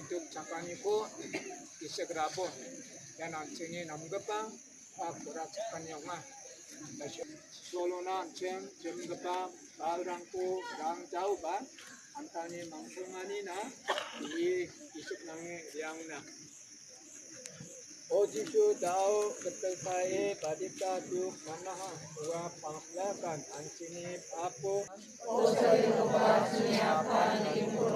tuk 작가니고 이세그라보 야난쟁이 남급바 아보라 작가니 영화 솔로나 쟁 쟁급바 바울랑고 랑자우바 안타니 망풍아니나 이 이숙낭의 량나 오지수 다오 ketelpae badita tuk manaha wa panglakan ancini apo osai ubasni apa nimpur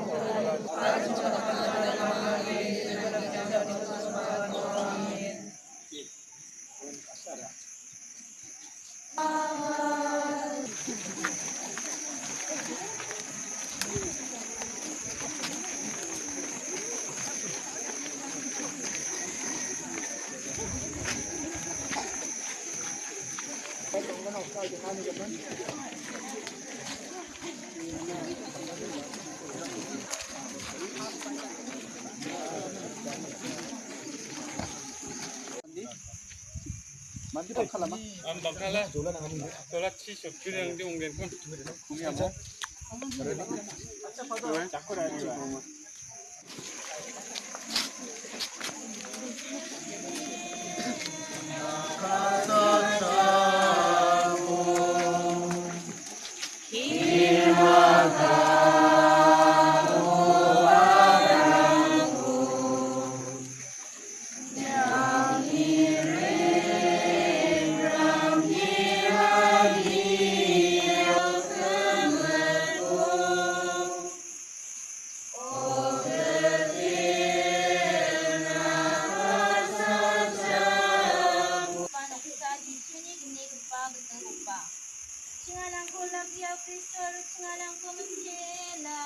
Mandi bakal lama. bakala zola chi sokri ang di ungen ko Kumi amo. Cakor ari ba. Singalangko lagi Kristo, singalangko magkela.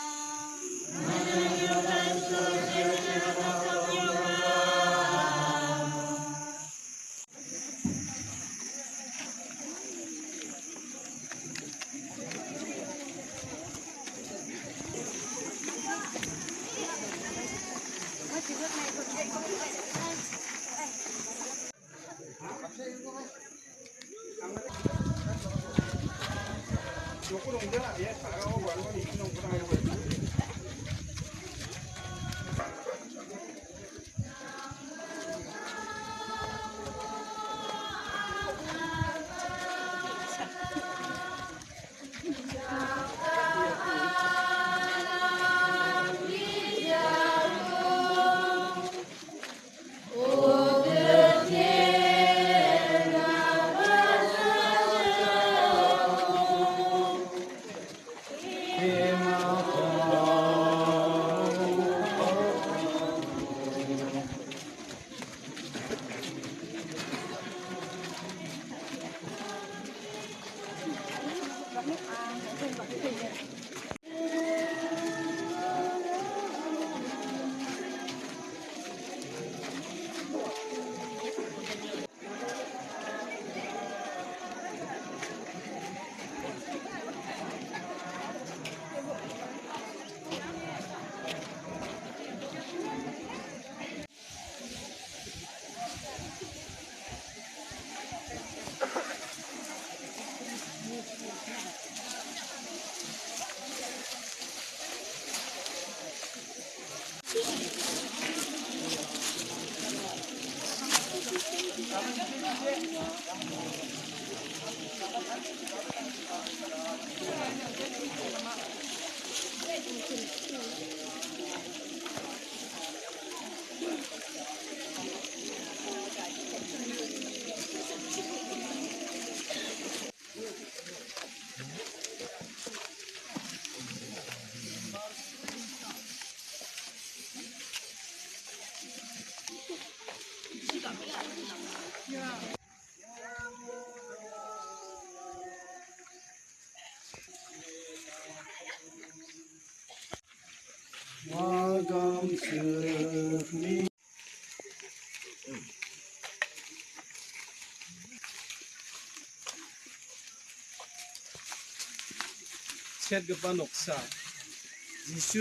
Setgapa noksa. Jisu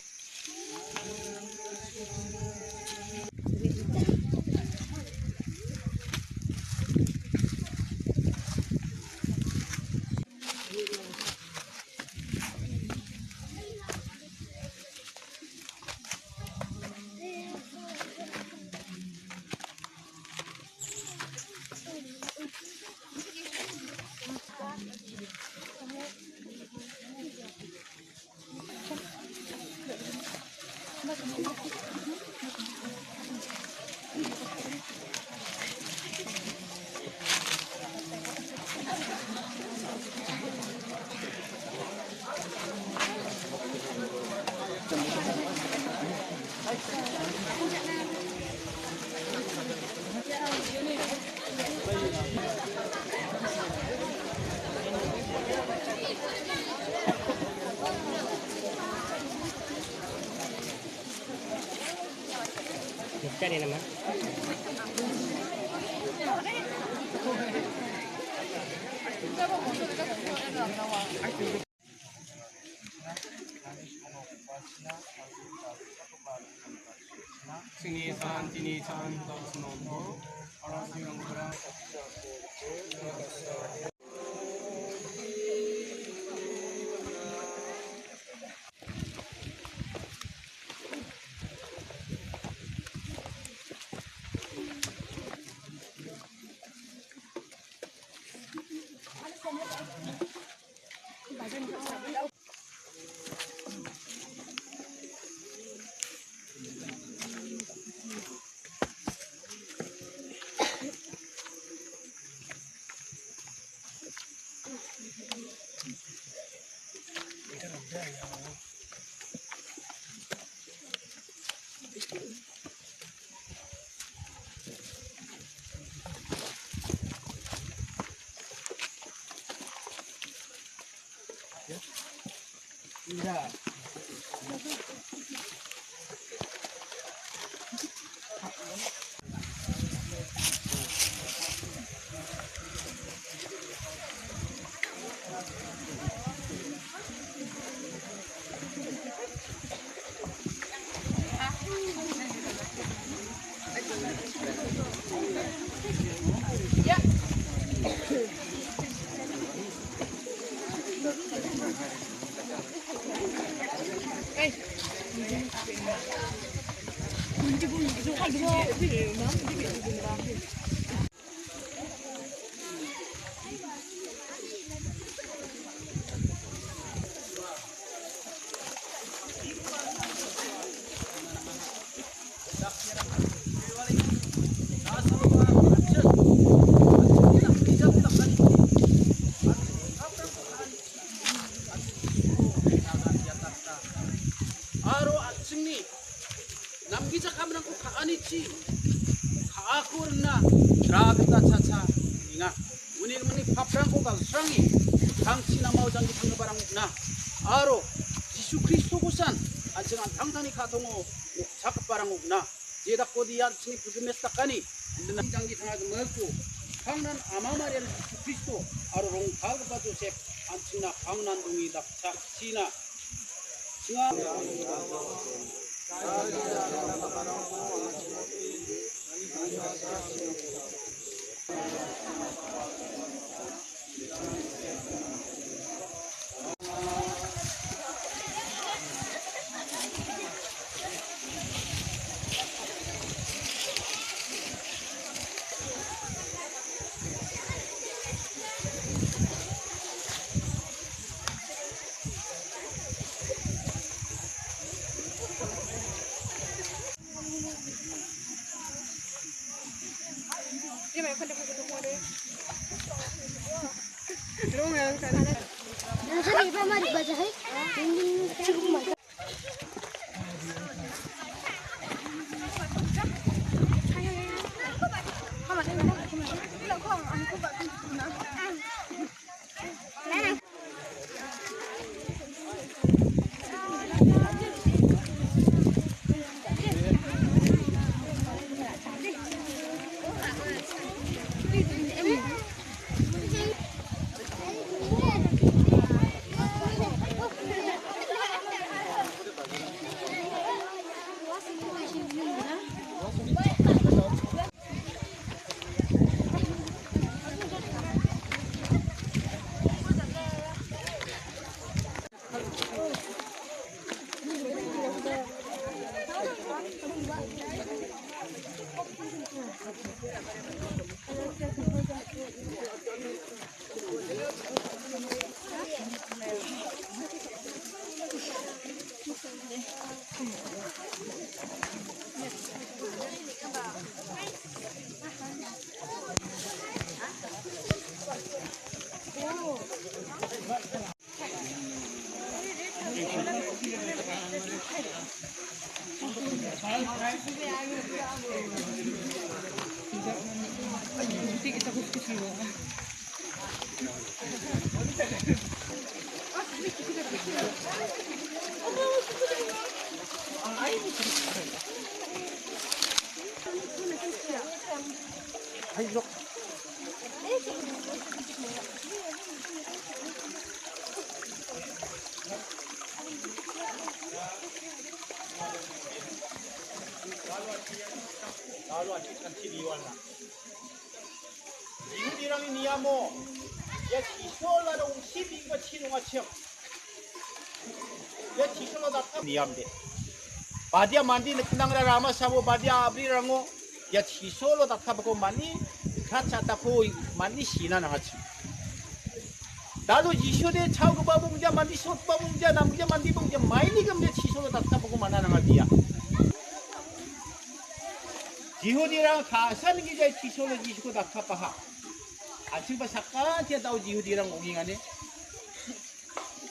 Cari naman. Sinisan, tinisan, tapos nobo. Para silang kurang. Aro atsingni namgija kamrangko kaanichi kaakurna ragta chacha inga unik unik paprangko galsrangi tangchina maujangi tangbarang na aro Yesus Kristus kusan anjengan tangtani katongo sakbarang na jedak kodi anjing bergemestakani dengan jangi tangag merku kangnan amamarian Yesus Kristus aro rong kalba Joseph anjingna kangnan dungi dak saksina Nanti ibu mari baca hai. Ini cukup mata. Tidak 하이로. 나로 아직 잔치 리완나. 이ሁ디랑이 니야모. 야 지쇼라로 12가 치롱아 치영. 야 지쇼라 다타 니암데. 바디아 만디 느끼나라 라마 사보 바디아 아브리랑고. 야 지쇼로 다타고 많이 가차다고 많이 시나 나치. 나도 지쇼데 차고 바봉자 만디 솥 바봉자 남자 만디 봉자 많이 금데 지쇼로 다타고 만나는 거디야. 지ሁ디랑 가사는 게 지쇼로 지시고 다타파하. 아침바 잠깐 티다오 지우디랑 오깅하네.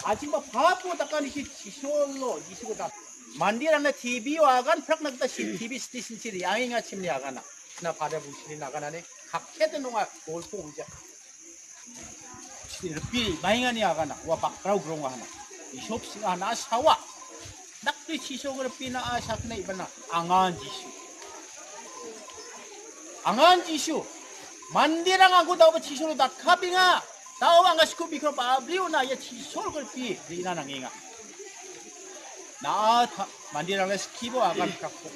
아침바 바보 takkan 지솔로 지시고다. 만디랑나 TV 와간 프락나다 TV 스테이션 치리 양이가 침리 아가나. 나 바다 부시리 나가나네. 각해도 농아 골포 오자. 비 마잉아니 아가나. 와 박라우 그런 거 하나. 이 숍시가 하나 사와. 낙도 지속을 비나 아샤크나 이번나 앙한 지슈. 앙한 지슈. 만디랑 하고 나오고 치소로 다 카빙아 나오고 안 가시고 미크로 바브리오나 야 치소를 걸피 리나랑 잉아 나 만디랑 스키보 아간 갖고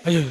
아유.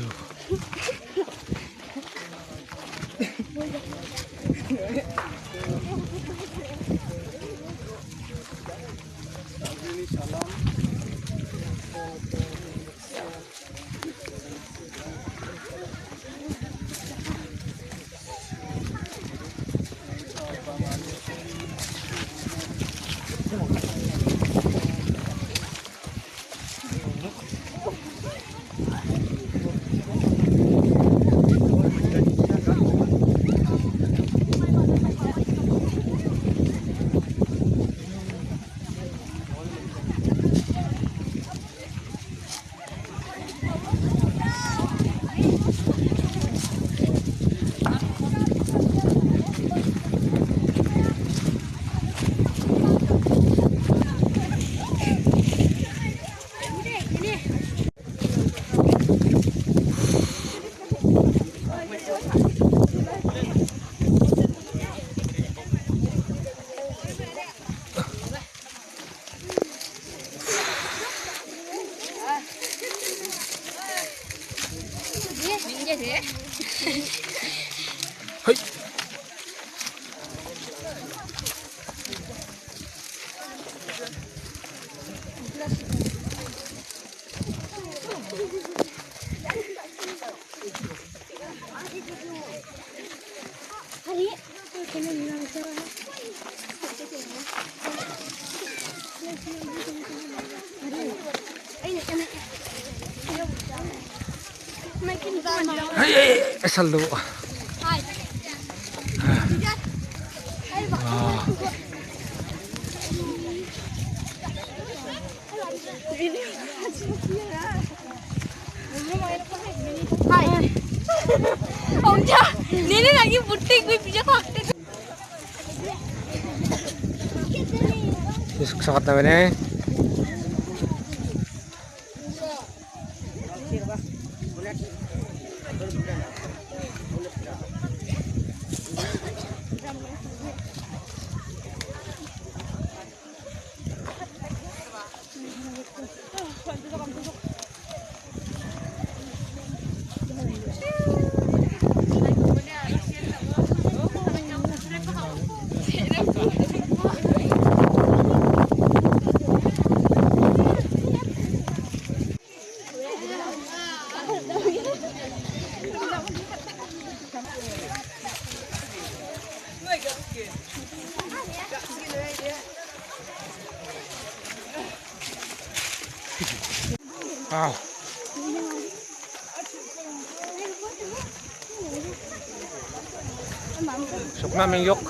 민재 돼? 허이. 아니, 걔는 이랑 있잖아. 아니, 아이, 살로. ông cha nên là như một tinh với phía thật sakit na ba eh? Người 아, Sukmamingyok.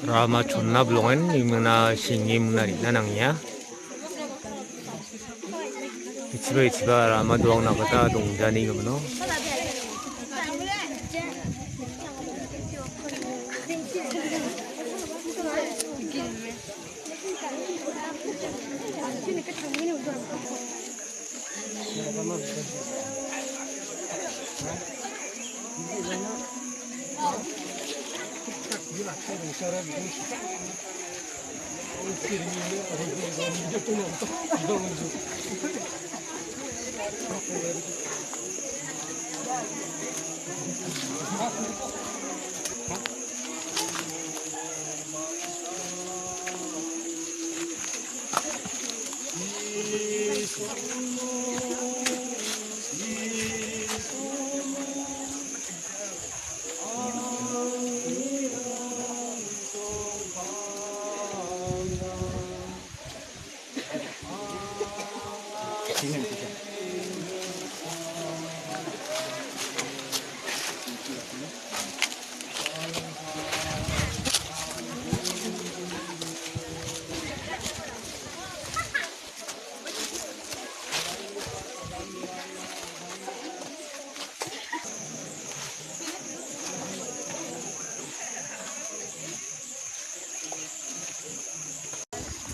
Rama chunna blongen imuna singi munari nanangnya. Ichiba rama doang nakata dongjani gumno.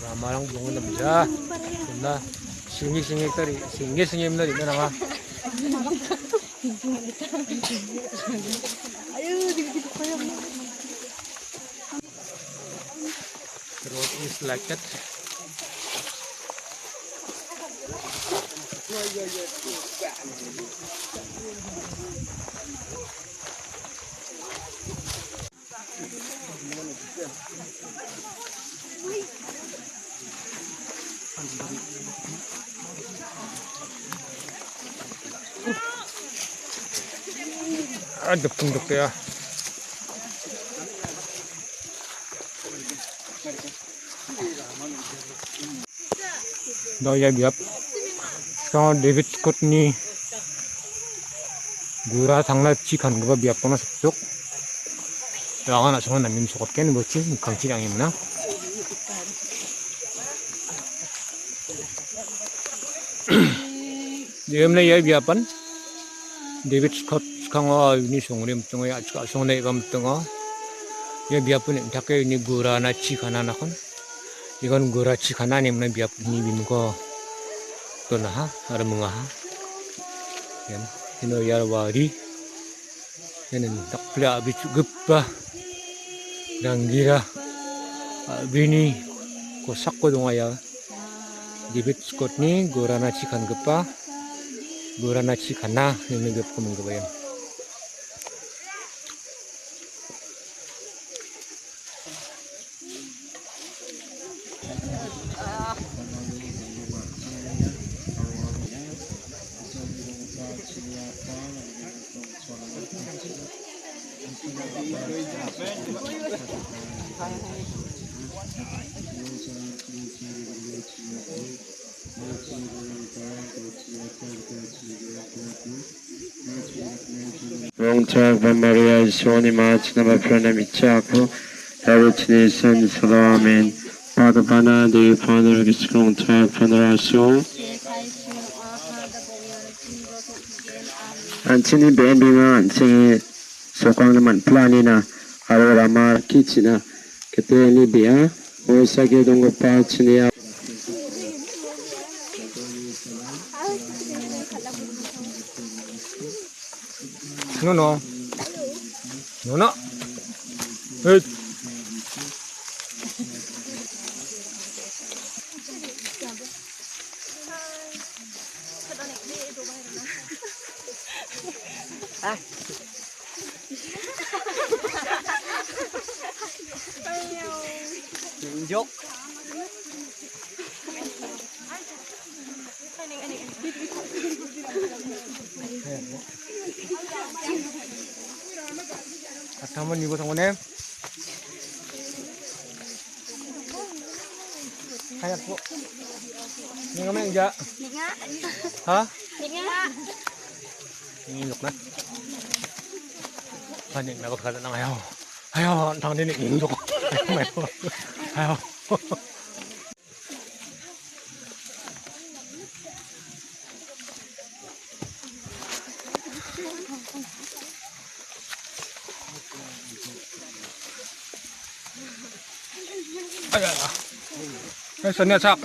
Ramalang blongen namja. Chunna singi tari singi munari nananga. The road is like that. Depung ya. Doya biap. Sekarang David Scott ni gura thangla chi khan gaba biap kona suk. Yaga na songa namin sukot ken bochi kangchi yang imna. Diemna ya biapan David Scott kanga ini songrim tungo ya chka songne bam tungo ya biapun take ini gura na chi khana na kon igon gura chi khana ni mna biap ni bim ko to na ha ar munga ha yan ino yar wari yanen takla bi guppa dangira bini ko sakko donga ya David Scott ni gura na chi khan guppa gura na chi khana ni gep ko mung bayan. Long-term Maria Shoni March number Pranamichaku, Heritage Son Salamin, Padabana, the Father of the long-term Panarashu, Antony Bambina, Antony sokang naman planina aro ramar kichina kete ni bia osage dongo pa chinia no hey Jok. 한번 입어 상원에 하얗고 이거 면 이제 hả nhục đấy anh nhìn nó có khả năng hay không thằng đi định nhục mày hay không cái sân nhà sạc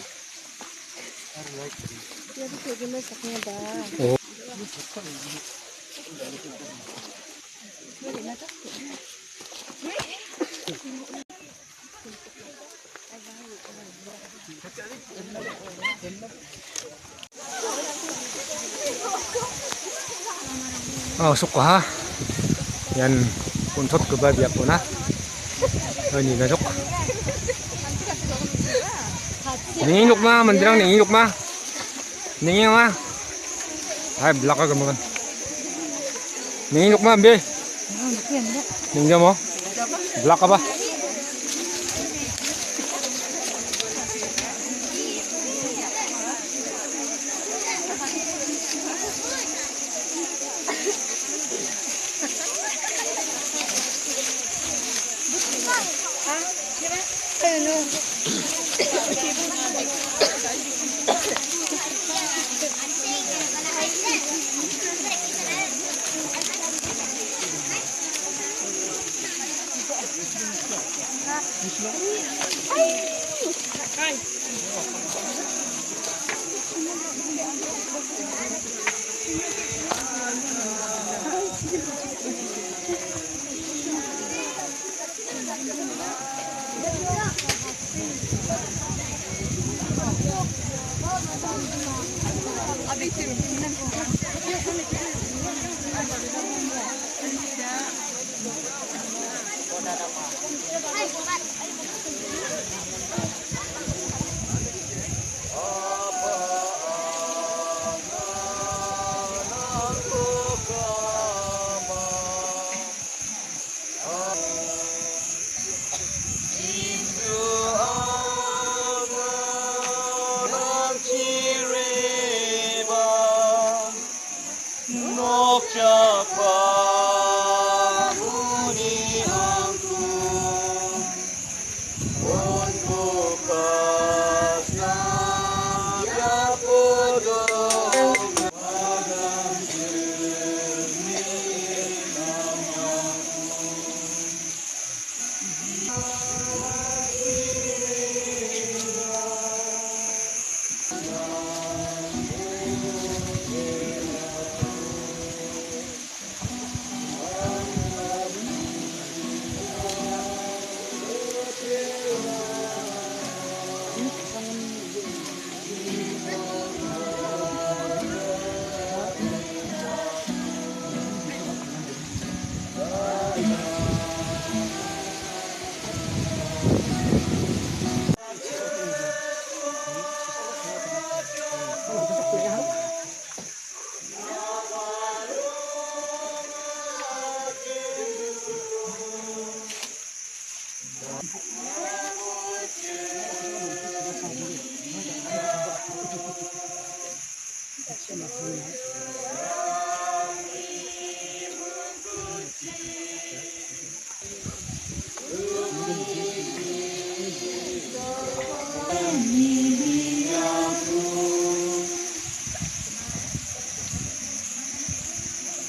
suka yan untuk kebahagiaan pun ini besok ningin luk ma mendirang ningin luk ma hai belakang kemudian ningin luk ma be ningin mo belakang apa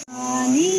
Ani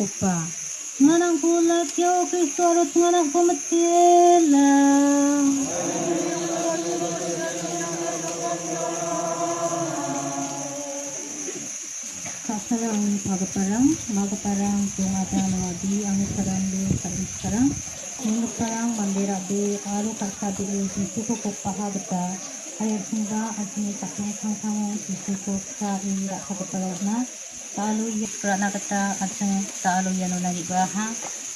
Opa. Nganang pula kyo Kristo arot nganang pumatila. Kasalang magaparang tungata nawadi ang sarang di sarang ngunit parang bandera di aru kasabi sisuko ko pahabata ayat sumba asini takong sang sisuko sa ira kapapalaw na talo prana kata asing talo yano na ibaha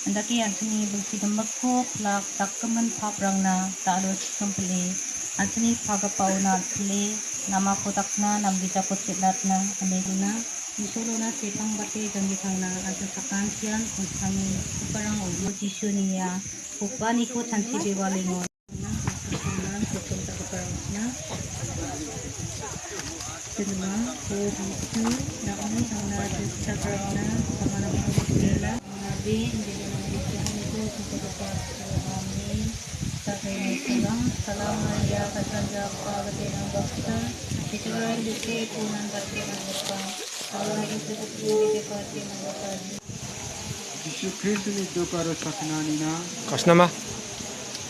andaki asini bulsi dambako plak takkaman paprang na talo sikumpili asini pagapaw na pili nama kotak na namgita potitlat na aneguna Isulo na si pangbati janggitang na asa sa kansiyan kung sami parang ulo tisyo niya upani ko chansi biwalingon na susunan susunta ko parang na sinima ko dito na kami ang na parang na sama na mga nila nabi hindi na nabisyan ko kung pagkakas ko amin sa kayo salam ya kasanja pagkati ng baksa ituloy dito punan pati ng upang यीशु ख्रिस्ट ने जो कर सकना Neena Kasnama.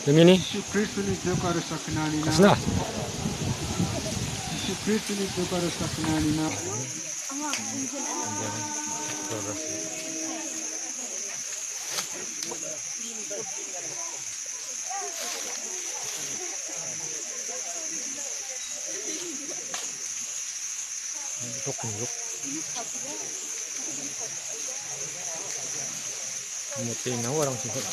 Lumini. यीशु ख्रिस्ट ने जो कर सकना नीना Kasna. यीशु ख्रिस्ट ने जो कर सकना Neena Muti na warang sihot.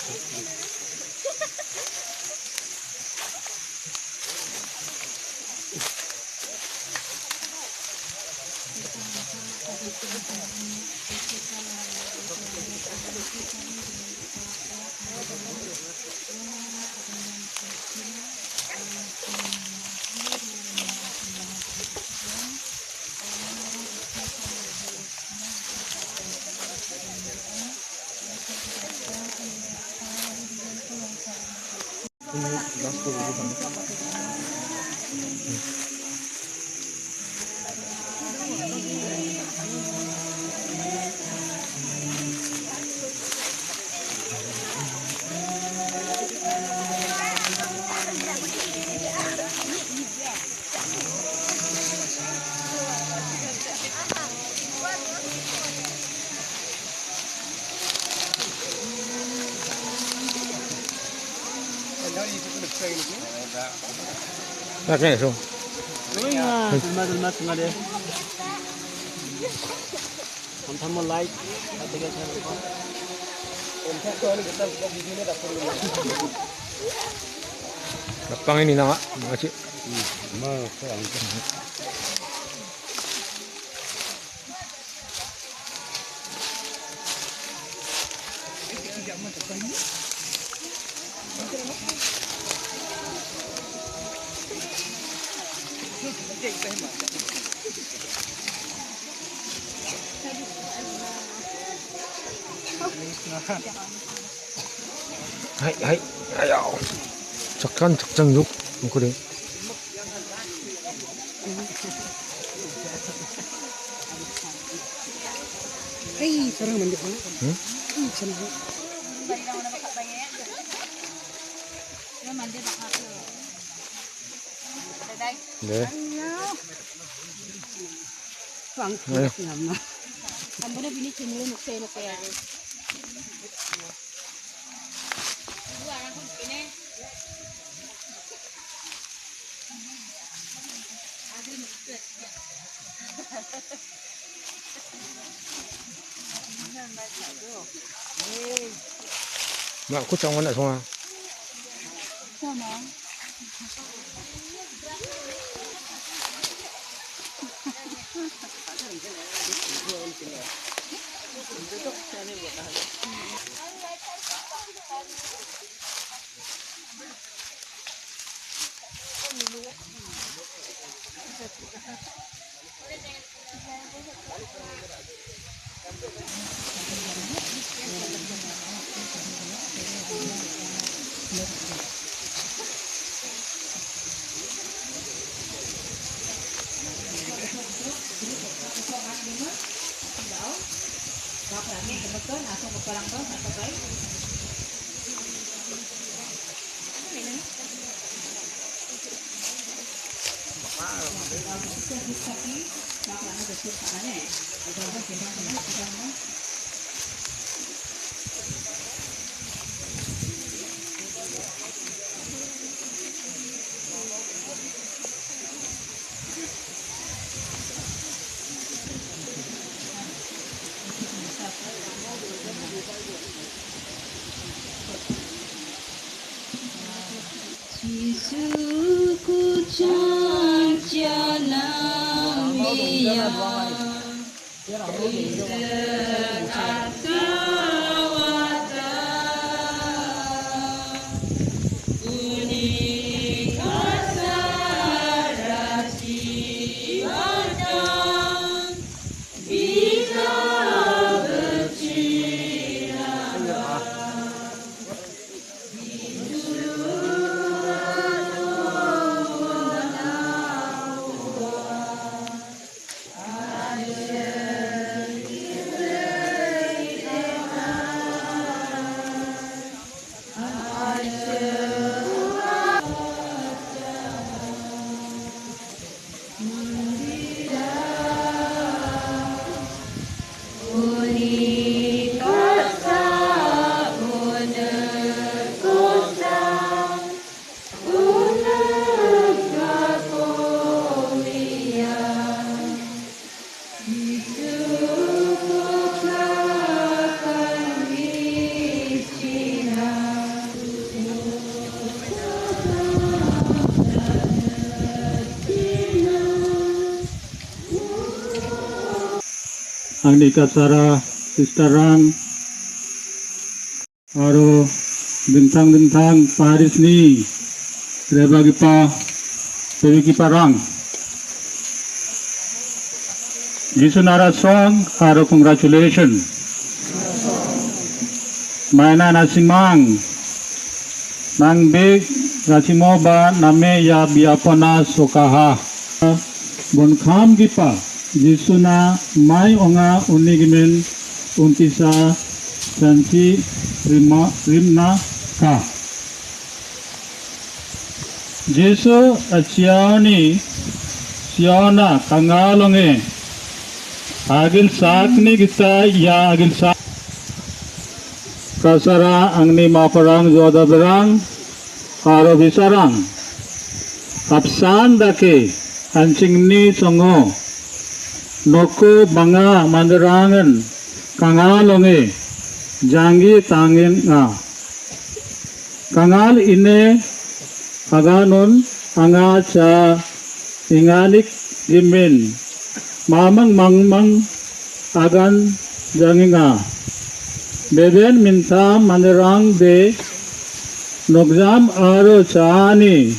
Pakai so. Dulma tengah deh. Kamu like, tiga channel. Lapang ini na nga. Kasi. Hai, ayaw. Cakang yuk. Mukuri. Sarang mandi ko. Sarang. 네. Pang. Ayo. Ang bana bini channel nuk saya ya. Mak aku cakap nak semua. Sama. Jisuku cancana miya Agnika Sara, Sisterang, Aro, bintang-bintang Paris ni, Rebagi pa, Dewi Parang. Jisunara song, Aro congratulations. Maina nasimang, nang big, nasimoba, name ya biapona sokaha. Bonkham gipa. Jisuna mai onga unigimen untisa santi rimna ka. Jesu aciani siana kangalonge agil sakni kita ya agil sak kasara angni maparang joda berang karo bisarang kapsan dake ancingni songo Noko banga mandarangan kangalonge jangi tangin nga kangal ine kaganon anga cha ingalik gimin mamang mangmang agan jangi nga beben minta mandarang de nokjam aro chani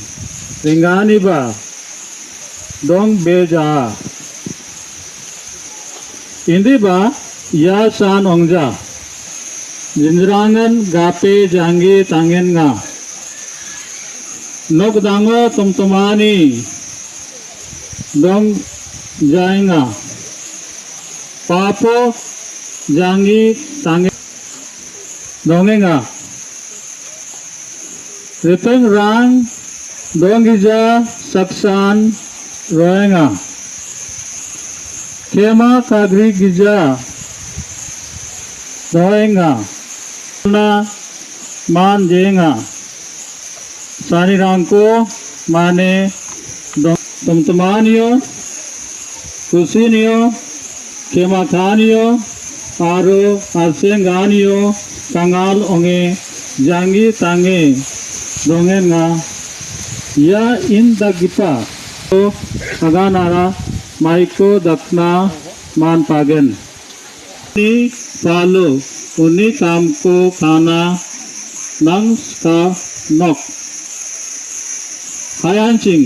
ringani ba dong beja Indi ba ya san ongja jinrangan gape jangi tangen nga nok dango tumtumani dong jai nga papo jangi tangen donge nga ripeng rang dong gija saksan roe nga Kema kagri gija doenga na man jenga sani rangko mane tomtomanio kusinio kematanio aro asenganio tangal onge jangi tange dongenga ya indagipa aganara maiko dakna man pagen ni palo uni kamko kana nang ska nok hayancing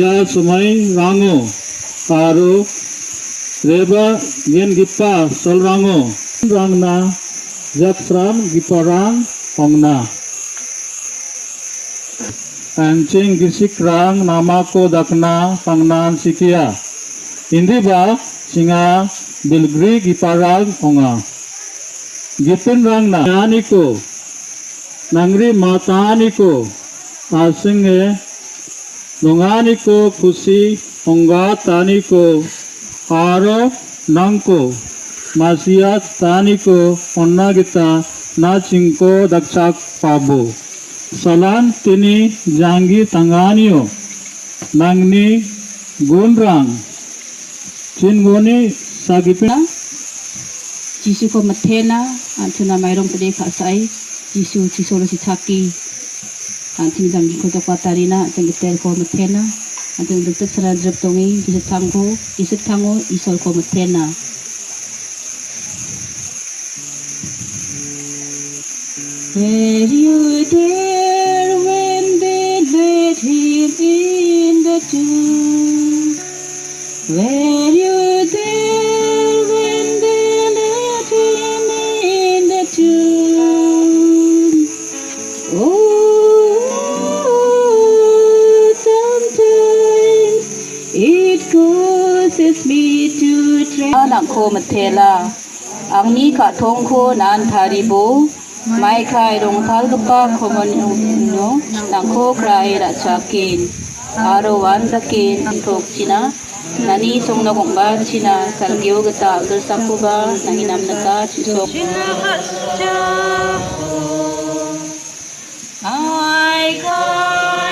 ya sumai rango aro reba gen gipa sol rango rangna jakfram giparang ongna ancing gisik rang nama ko dakna pangnan sikia indi ba singa bilgri giparang onga gipin rang na yaniko nangri mataniko asinge nonganiko kusi onga taniko aro nangko masia taniko onna kita na cingko daksak pabo salan tini jangi tanganio nangni gunrang cingoni sagipina Jisu ko matena antuna mayrong tadi kasai Jisu lo si chaki anting dam ko to patarina anting tel ko matena anting duktek sara drep tongi isut tango isol ko matena Were you there when they laid him in the tomb? Were you there when they laid him in the tomb? Oh, sometimes it causes me to tremble. Anak ko matela, ang ni ka tongko nan taribo. Mai kai dong thal lupa komunyo nangko krai ra chakin aro wan takin tok china nani song na kong ba china kalgyo gata gal sakuba nanginam naka chisok ai kai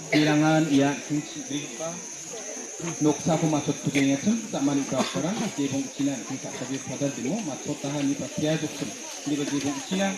Kailangan ia fungsi berapa noksa ko masuk tugeng itu tak mani perang di bung Cina kita sebagai pada demo masuk tahan di pakai itu di bagi bung Cina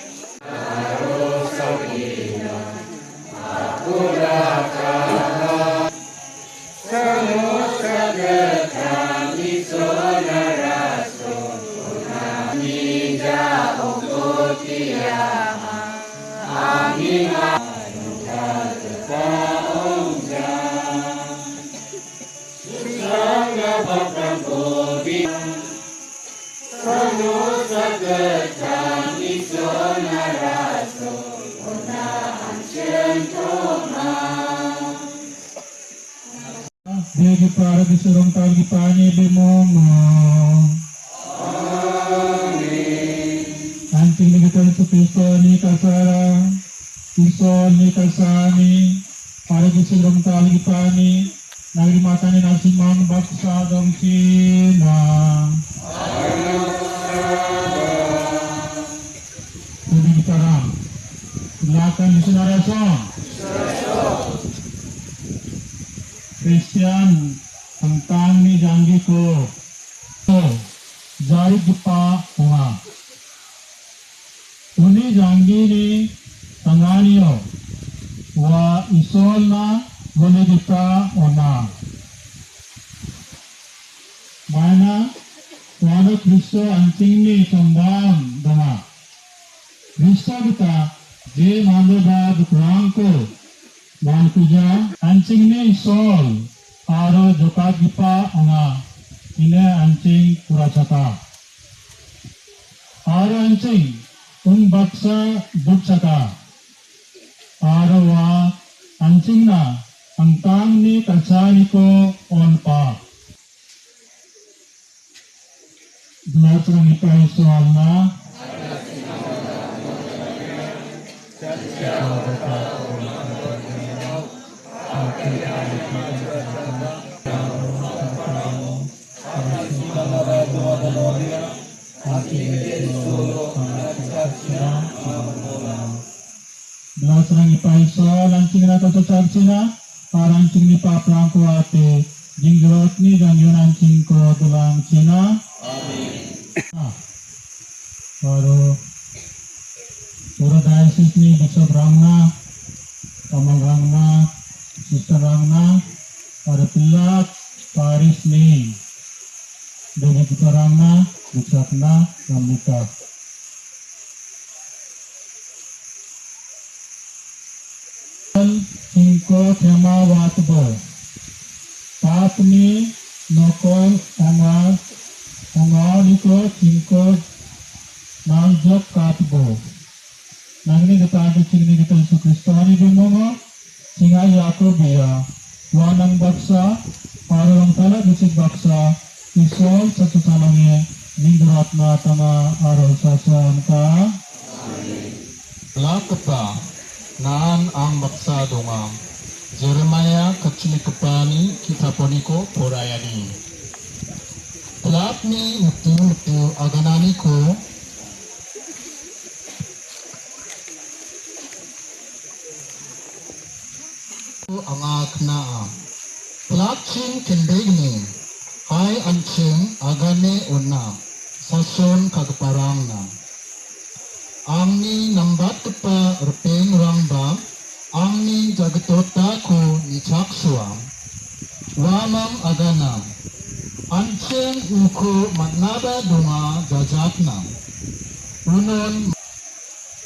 dia para disurung tali pani bimomo anting kita itu pisoni kasara pisoni kasani para disurung tali pani nagri matani nasiman baksa dong Cina jadi bicara belakang di saudara Christian tentang ni janji ko jari gipa hunga uni janji ni tanganio wa isol na goni gipa ona mana wana Kristo anting ni sambam dama Kristo kita je mandoba dukrangko wan puja anjing ni sol aro jokat gipa anga ine anjing kuracata Arancing baksa butsaka. Arawa ancing na ang tang ni kalsani ko on pa. Belajar ng ipay soal na. Belajar ng ipay soal lancing na katutup sina. Parancing ni paplang ko ate. Jinggrot ni dan yun ancing ko tulang sina. Baru Pura Diocese ni Bishop Rangna, Pamang Rangna, Sister Rangna, para pilat Paris ni Dewi Kita Rangna, Bishop na Rambuka. Cinco tema watbo, Papni Nokol Ongaliko Cinco Nangjok Katbo. Nangni kita cingni kita Yesus Kristus hari demongo singa Yakob ya wanang baksa parang tala bisik baksa isol satu salangnya ningratna tama arol sasan ka lakapa naan ang baksa donga Jeremiah kecil kepani kita poniko porayani pelapni mutu agananiko angak naa plakchin kendegni hai ancing agane unna sason kagparang na angni nambat kepa rupeng rangba angni jagatota ko nichaksua wamam agana ancing uko matnaba dunga jajatna unon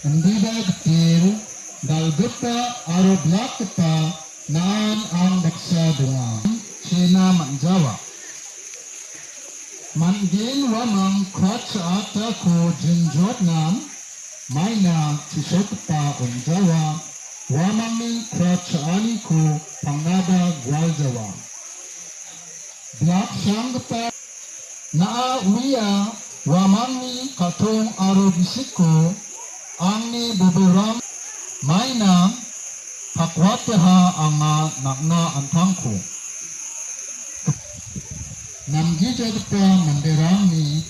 andida getir dalgeta aroblak kepa naan ang baksa dunga China manjawa mangin wamang kratsa ata ko jinjot nam maina tisokpa unjawa wamang ni kratsa ani ko pangada gwaljawa blak sangpa naa uya wamang ni katong aro bisiko ang ni buburam maina Pakwataha anga nakna antangku. Namgi jadpa manderami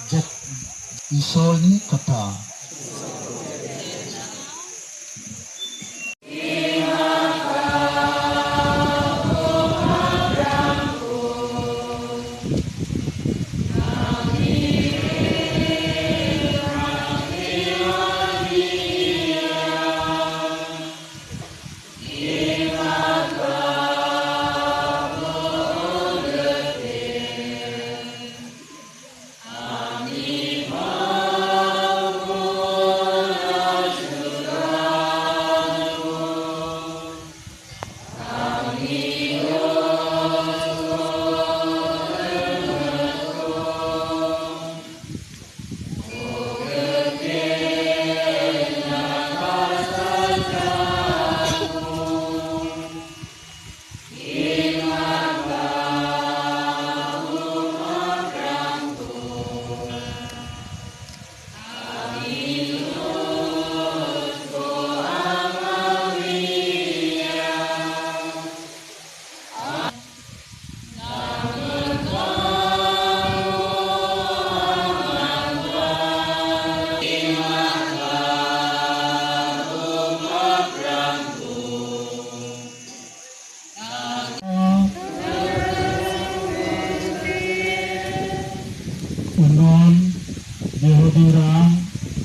jat isoli kata. Jehodirang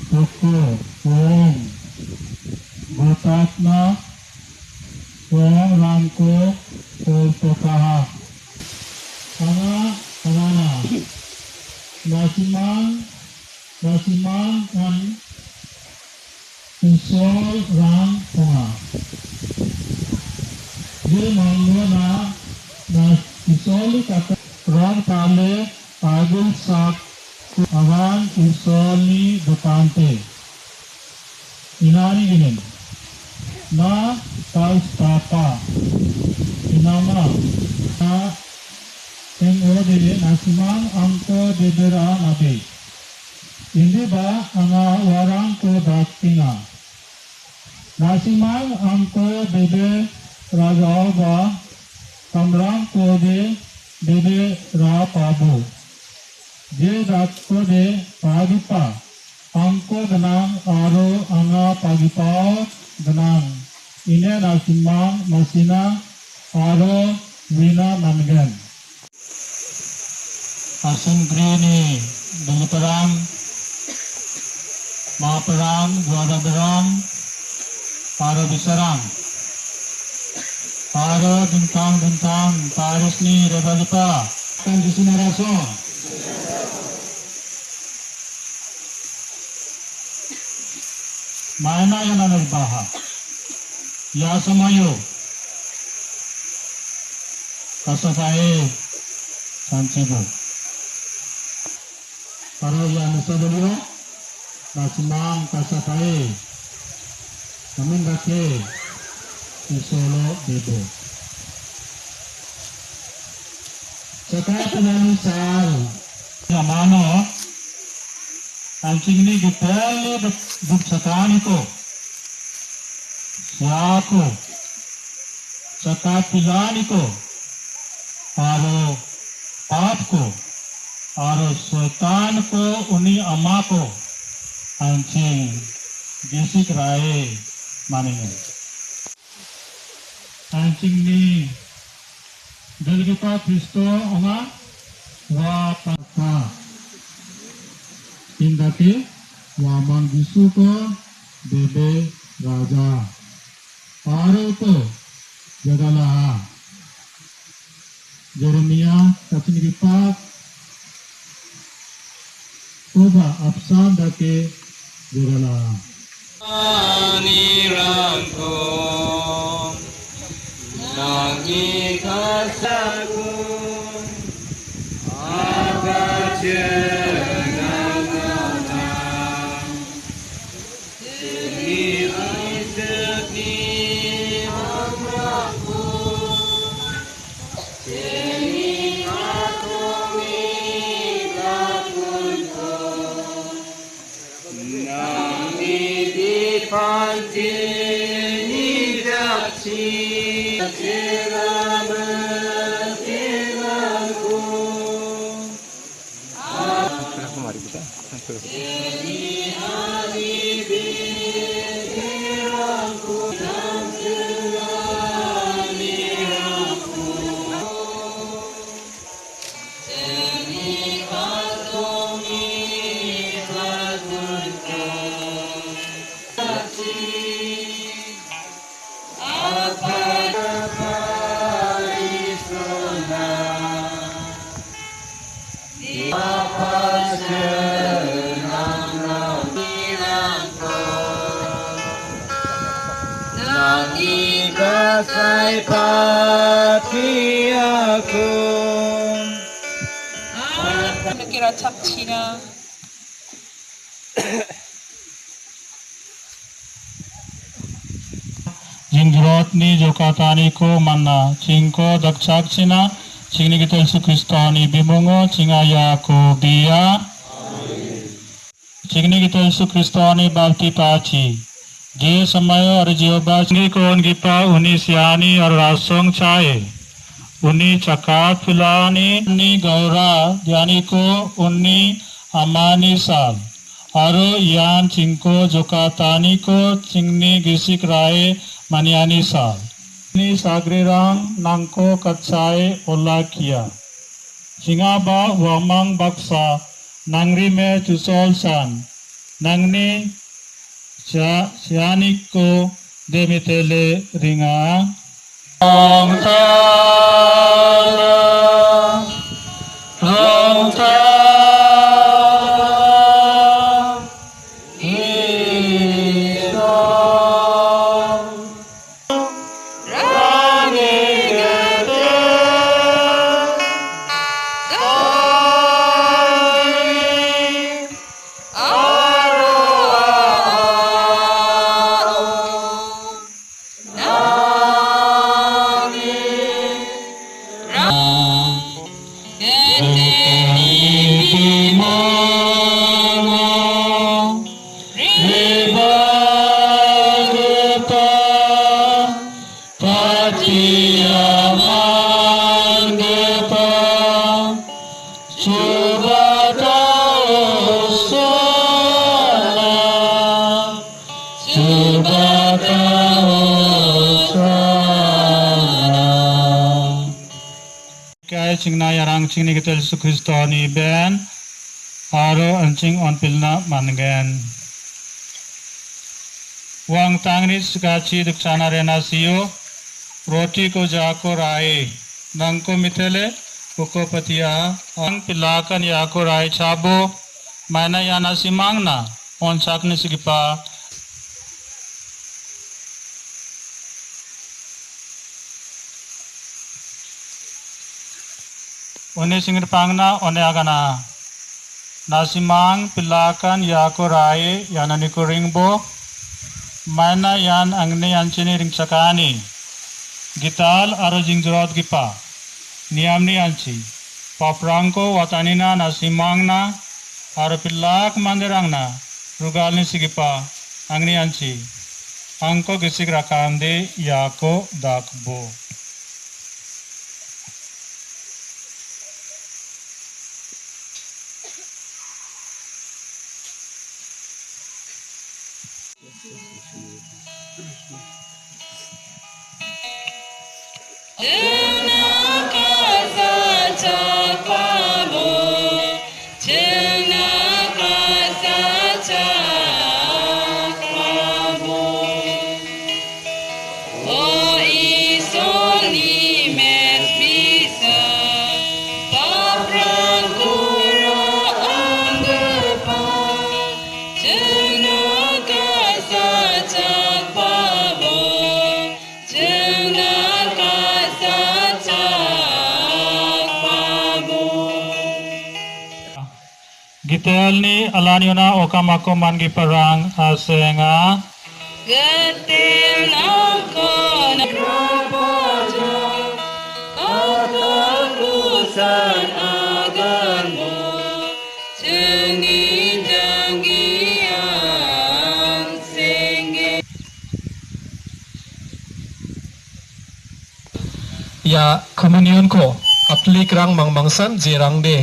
Toko Wong Botatna Wong Rangko Polpokaha Pangana Nasiman kan Usol Rang Ponga Di Manggona Isoli kata Rang Pale Agil Sak awan usolni dutante inani ginin na taus tapa inama na ode nasimang angko debera nabe indi ba anga warang ko daktinga nasimang angko debe raja ba kamrang ko debe ra pabu je dakko de pagipa angko ganang aro anga pagipao ganang ine nasimang masina aro wina nangan asin grini dengan perang mga perang juara berang para biserang para bintang Paris ni rebalipa kan di sini raso mana yang nanarbaha ya samayo kasafae sanchibo para yang sabaliyo nasimang kasafae namin dake isolo debo sakaya penamisal namano anjing ini gipeli buk sakani ko siako sakapilani ko aro पाप को और शैतान को उन्हीं अम्मा को अंचिंग गिसिक राय मानेंगे अंचिंग नी दलगिपा क्रिस्तो ओंगा वा पापा इंदाके वामन गिसु को देबे राजा आरो को जगला Jeremia kapsin gipat oba apsan dake jerala Anirangko Nagi kasaku Agajenangana Suni aiseti amraku Panjini jaci Jaciram Jaciramku Kenapa mari kita? Ini hari Jaciramku Jaciramku Ini kasumi Hagunku Sai pati aku kira capcina Jingrotni jokatani ko manna cingko daksaksina cingni kita Yesus Kristoni bimungo cingaya ko biya cingni kita Yesus Kristoni bapti paci जे समय और जीवबा को उनकी पा उन्हीं सियानी और रासोंग चाहे उन्हीं चका फुलानी उन्हीं गौरा यानी को उन्हीं अमानी साल और यान चिंको जोकातानी को चिंगनी गिसिक राय मनियानी साल उन्हीं सागरेरांग नांको कच्चाए ओला किया चिंगाबा वामंग बक्सा नंगरी में चुसोल सान नंगनी Sianiko demitele ringa Om Tala Cingna yarang cingni kita Yesus Kristus ni ben aro ancing on pilna mangen wang tangni sikachi duksana rena siyo roti ko jako rai nangko mitele koko patia ang pilakan yako rai chabo mana yana simangna on sakni sigipa One singir pangna one agana nasimang pilakan yako rai yanani ko ringbo mana yan angne yanchini ring sakani gital aro jingjrot gipa niamni anchi paprangko watanina nasimangna aro pilak mandirangna rugalni sigipa angni anchi angko gisik rakande yako dakbo Gitelni alaniona okamako mangi parang asenga Getil nako nakrapaja Atakusan aganmu Janggi-janggian singgi Ya komunion ko aplik rang mangmangsan jirang de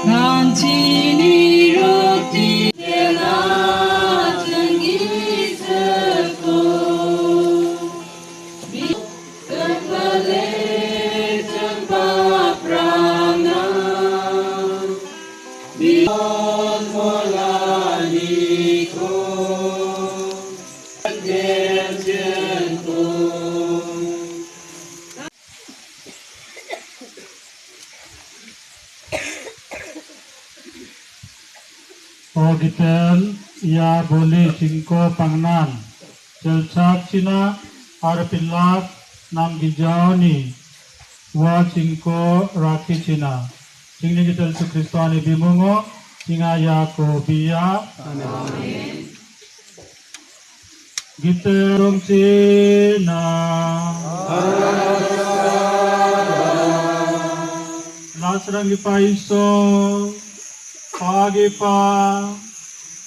Ang Ogitel ia boleh singko pangnan celsap Cina arpilak nam gijani wa singko raki Cina singni gitel su Kristani bimungo singa Yakobia amin giterong Cina lasrang ipaiso Pagipa,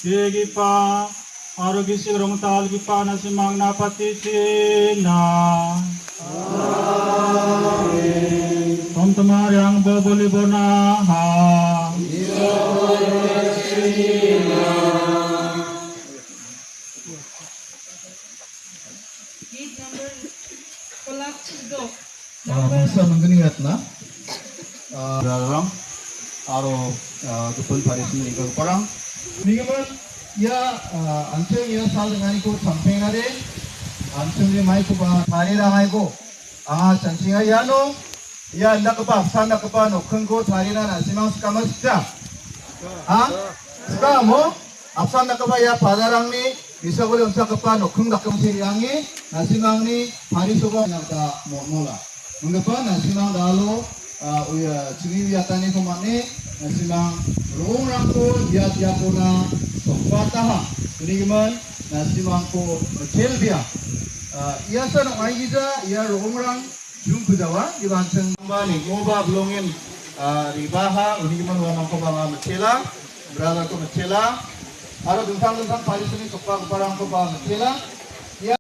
Yegipa, Arugisi Rongtal Gipa Nasimang Napati Cina. Amin. Om Tamar yang boboli bonaha. Masa menggini na, dalam aro kupon paris ni kalau perang, ni kan ya anceng ya sal dengan ikut samping ada, anceng ni mai ko ba thari ra mai ko, cancing ya no, ya nak apa, sana apa no, kengko thari ra nasi mang sekamas sah, sekarang mo, absan nak apa ya padarang ni, bisa boleh unsak apa no, keng dak kemsir yangi, nasi mang ni hari soba nak ta mola, mengapa nasi mang dalo cini biatani ko mane nasimang rong rangko dia puna sokpataha ini gimana nasimang ko kecil dia ia sana ai gija ia rong rang jum kujawa di banceng bani ngoba blongin ribaha ini gimana wa mangko banga mecela berada ko mecela aro dentang paris ini sokpa parang ko banga mecela ia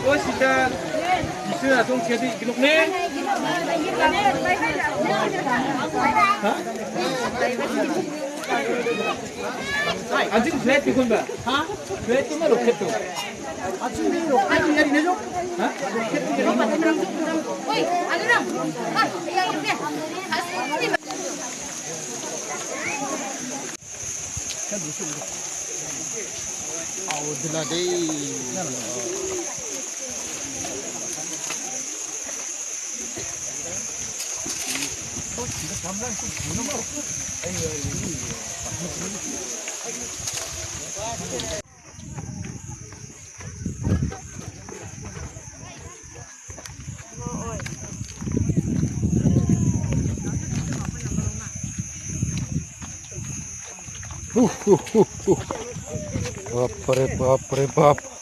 Sida Sida tong jadi ginuk ne 아직 플랫 비군 봐. 플랫 좀 로켓 또. 아침 비 로켓 좀 내리 내줘. 로켓 좀 내리. 어이, 아니랑. 야 이렇게. Bapak, bapak, bapak.